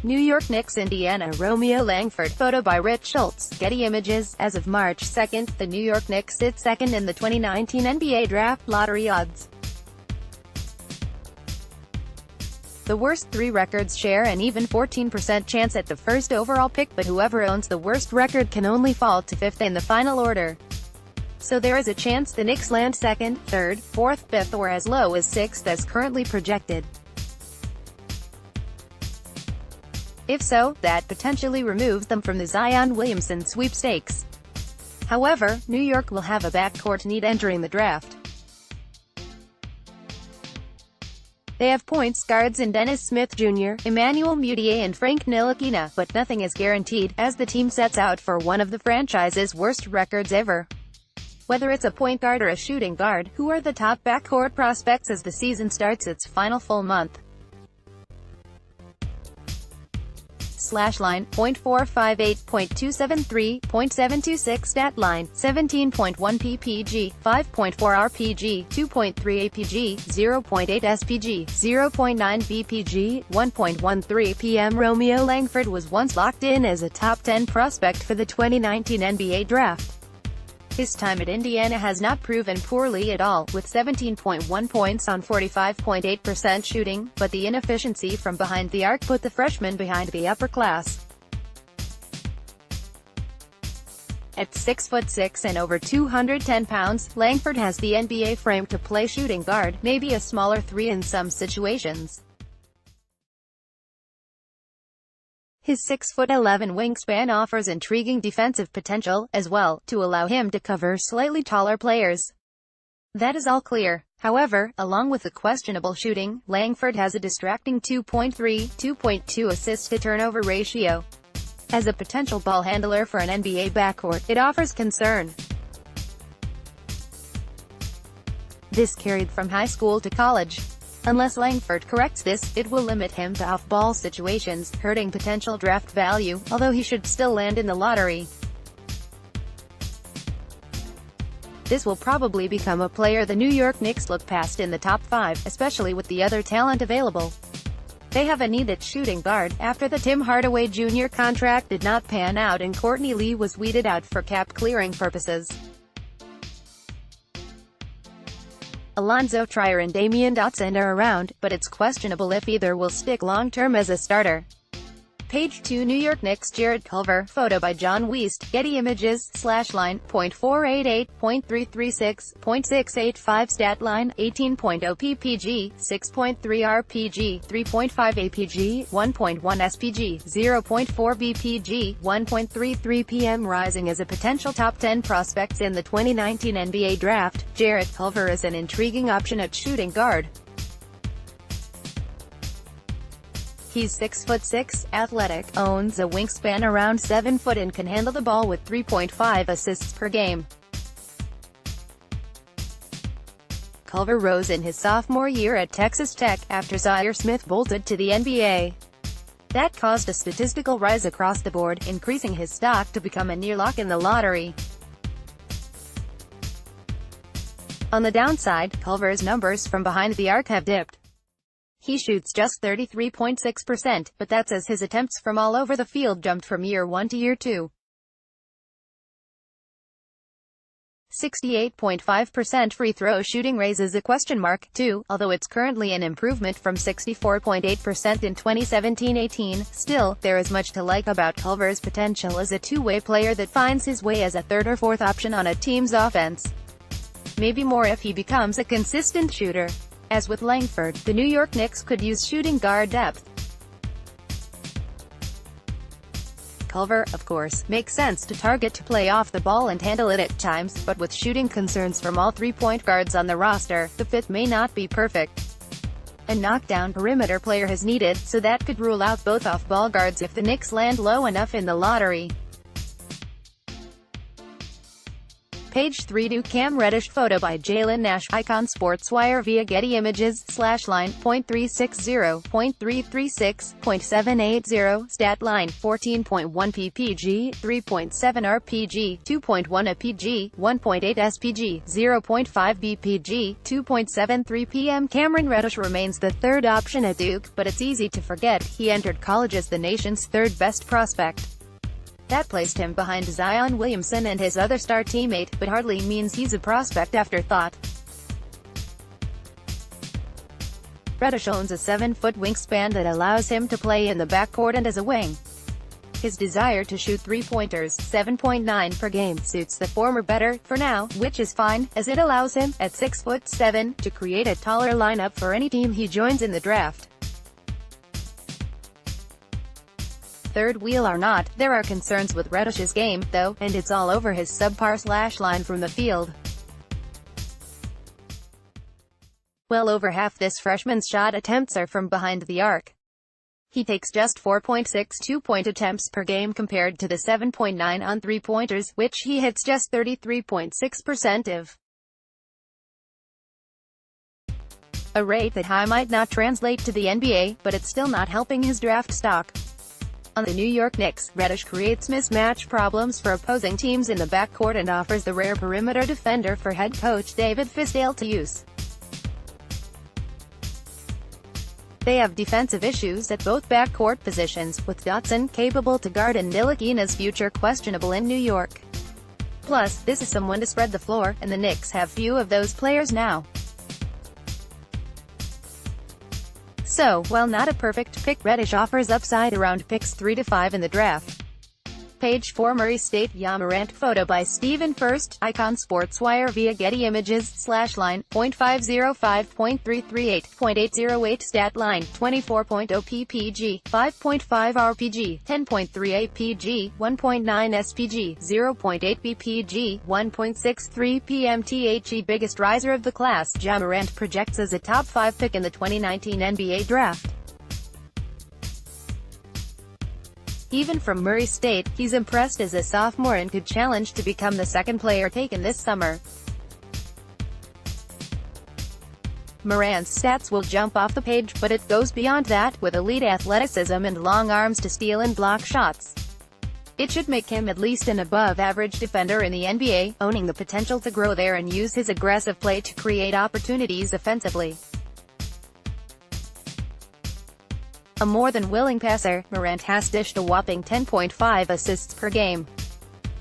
New York Knicks Indiana Romeo Langford. Photo by Rich Schultz. Getty Images. As of March 2, the New York Knicks sit second in the 2019 NBA Draft Lottery odds. The worst three records share an even 14% chance at the first overall pick, but whoever owns the worst record can only fall to fifth in the final order. So there is a chance the Knicks land second, third, fourth, fifth, or as low as sixth as currently projected. If so, that potentially removes them from the Zion Williamson sweepstakes. However, New York will have a backcourt need entering the draft. They have points guards in Dennis Smith Jr., Emmanuel Mudiay and Frank Ntilikina, but nothing is guaranteed, as the team sets out for one of the franchise's worst records ever. Whether it's a point guard or a shooting guard, who are the top backcourt prospects as the season starts its final full month? /line, .458, .273, .726 stat line, 17.1 ppg, 5.4 rpg, 2.3 apg, 0.8 spg, 0.9 bpg, 1.13 pm. Romeo Langford was once locked in as a top 10 prospect for the 2019 NBA Draft. His time at Indiana has not proven poorly at all, with 17.1 points on 45.8% shooting, but the inefficiency from behind the arc put the freshman behind the upper class. At 6'6" and over 210 pounds, Langford has the NBA frame to play shooting guard, maybe a smaller three in some situations. His 6'11" wingspan offers intriguing defensive potential, as well, to allow him to cover slightly taller players. That is all clear. However, along with the questionable shooting, Langford has a distracting 2.2 assist-to-turnover ratio. As a potential ball handler for an NBA backcourt, it offers concern. This carried from high school to college. Unless Langford corrects this, it will limit him to off-ball situations, hurting potential draft value, although he should still land in the lottery. This will probably become a player the New York Knicks look past in the top 5, especially with the other talent available. They have a need at shooting guard, after the Tim Hardaway Jr. contract did not pan out and Courtney Lee was weeded out for cap-clearing purposes. Alonzo Trier and Damian Dotson are around, but it's questionable if either will stick long-term as a starter. Page 2 New York Knicks Jarrett Culver. Photo by John Wiest. Getty Images. /line, .488, .336, .685 stat line, 18.0 ppg, 6.3 rpg, 3.5 apg, 1.1 spg, 0.4 bpg, 1.33 pm. Rising as a potential top 10 prospect in the 2019 NBA Draft, Jarrett Culver is an intriguing option at shooting guard. He's 6'6", athletic, owns a wingspan around 7 foot and can handle the ball with 3.5 assists per game. Culver rose in his sophomore year at Texas Tech, after Zaire Smith bolted to the NBA. That caused a statistical rise across the board, increasing his stock to become a near lock in the lottery. On the downside, Culver's numbers from behind the arc have dipped. He shoots just 33.6%, but that's as his attempts from all over the field jumped from year 1 to year 2. 68.5% free throw shooting raises a question mark, too, although it's currently an improvement from 64.8% in 2017-18. Still, there is much to like about Culver's potential as a two-way player that finds his way as a third or fourth option on a team's offense. Maybe more if he becomes a consistent shooter. As with Langford, the New York Knicks could use shooting guard depth. Culver, of course, makes sense to target to play off the ball and handle it at times, but with shooting concerns from all three-point guards on the roster, the fit may not be perfect. A knockdown perimeter player is needed, so that could rule out both off-ball guards if the Knicks land low enough in the lottery. Page 3 Do Cam Reddish photo by Jalen Nash Icon SportsWire via Getty Images /line .360, .336, .780 stat line 14.1 ppg 3.7 rpg 2.1 apg 1.8 spg 0.5 bpg 2.73 pm. Cameron Reddish remains the third option at Duke, but it's easy to forget he entered college as the nation's third best prospect. That placed him behind Zion Williamson and his other star teammate, but hardly means he's a prospect afterthought. Reddish owns a 7-foot wingspan that allows him to play in the backcourt and as a wing. His desire to shoot three-pointers, 7.9 per game, suits the former better, for now, which is fine, as it allows him, at 6'7", to create a taller lineup for any team he joins in the draft. Third wheel or not, there are concerns with Reddish's game, though, and it's all over his subpar /line from the field. Well over half this freshman's shot attempts are from behind the arc. He takes just 4.6 two-point attempts per game compared to the 7.9 on three-pointers, which he hits just 33.6% of. A rate that high might not translate to the NBA, but it's still not helping his draft stock. On the New York Knicks, Reddish creates mismatch problems for opposing teams in the backcourt and offers the rare perimeter defender for head coach David Fizdale to use. They have defensive issues at both backcourt positions, with Dotson capable to guard and Ntilikina's future questionable in New York. Plus, this is someone to spread the floor, and the Knicks have few of those players now. So, while not a perfect pick, Reddish offers upside around picks 3 to 5 in the draft. Page 4 Murray State Ja Morant photo by Stephen First Icon SportsWire via Getty Images /line .505, .338, .808 stat line 24.0 ppg 5.5 rpg 10.3 apg 1.9 spg 0.8 bpg 1.63 pmthe. Biggest riser of the class, Ja Morant projects as a top 5 pick in the 2019 NBA draft. Even from Murray State, he's impressed as a sophomore and could challenge to become the second player taken this summer. Morant's stats will jump off the page, but it goes beyond that, with elite athleticism and long arms to steal and block shots. It should make him at least an above-average defender in the NBA, owning the potential to grow there and use his aggressive play to create opportunities offensively. A more than willing passer, Morant has dished a whopping 10.5 assists per game.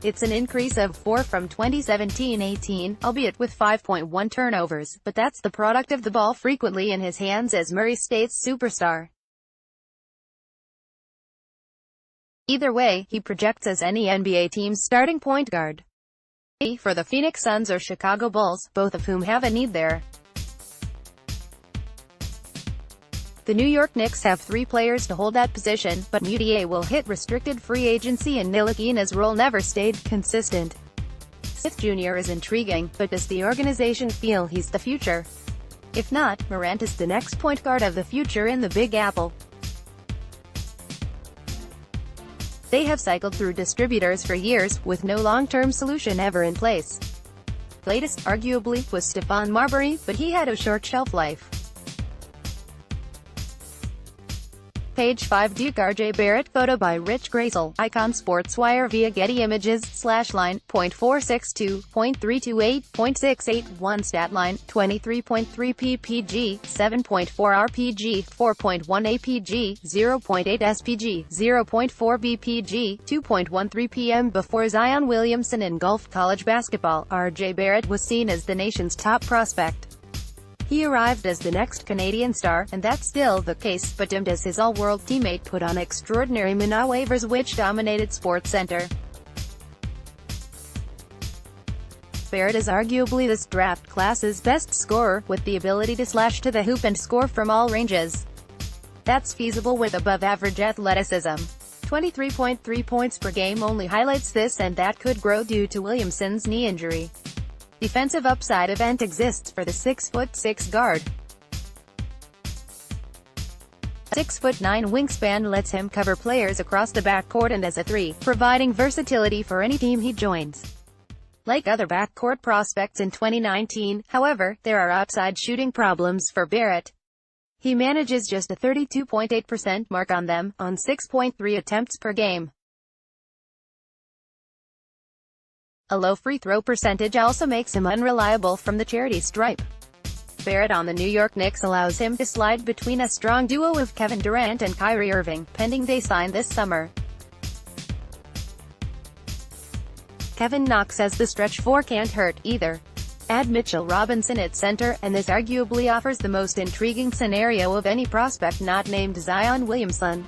It's an increase of 4 from 2017-18, albeit with 5.1 turnovers, but that's the product of the ball frequently in his hands as Murray State's superstar. Either way, he projects as any NBA team's starting point guard. For the Phoenix Suns or Chicago Bulls, both of whom have a need there. The New York Knicks have 3 players to hold that position, but Mudiay will hit restricted free agency and Ntilikina's role never stayed consistent. Smith Jr. is intriguing, but does the organization feel he's the future? If not, Morant is the next point guard of the future in the Big Apple. They have cycled through distributors for years, with no long-term solution ever in place. Latest, arguably, was Stephon Marbury, but he had a short shelf life. Page 5 Duke RJ Barrett photo by Rich Schultz Icon SportsWire via Getty Images /line .462, .328, .681 stat line 23.3 ppg 7.4 rpg 4.1 apg 0.8 spg 0.4 bpg 2.13 pm. Before Zion Williamson engulfed college basketball, RJ Barrett was seen as the nation's top prospect. He arrived as the next Canadian star, and that's still the case, but dimmed as his all-world teammate put on extraordinary mana waivers which dominated SportsCenter. Barrett is arguably this draft class's best scorer, with the ability to slash to the hoop and score from all ranges. That's feasible with above-average athleticism. 23.3 points per game only highlights this, and that could grow due to Williamson's knee injury. Defensive upside event exists for the 6'6" guard. 6'9" wingspan lets him cover players across the backcourt and as a 3, providing versatility for any team he joins. Like other backcourt prospects in 2019, however, there are outside shooting problems for Barrett. He manages just a 32.8% mark on them, on 6.3 attempts per game. A low free throw percentage also makes him unreliable from the charity stripe. Barrett on the New York Knicks allows him to slide between a strong duo of Kevin Durant and Kyrie Irving, pending they sign this summer. Kevin Knox says the stretch four can't hurt, either. Add Mitchell Robinson at center, and this arguably offers the most intriguing scenario of any prospect not named Zion Williamson.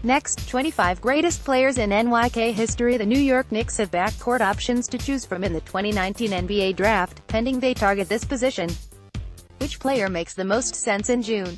Next, 25 greatest players in NYK history. The New York Knicks have backcourt options to choose from in the 2019 NBA draft, pending they target this position. Which player makes the most sense in June?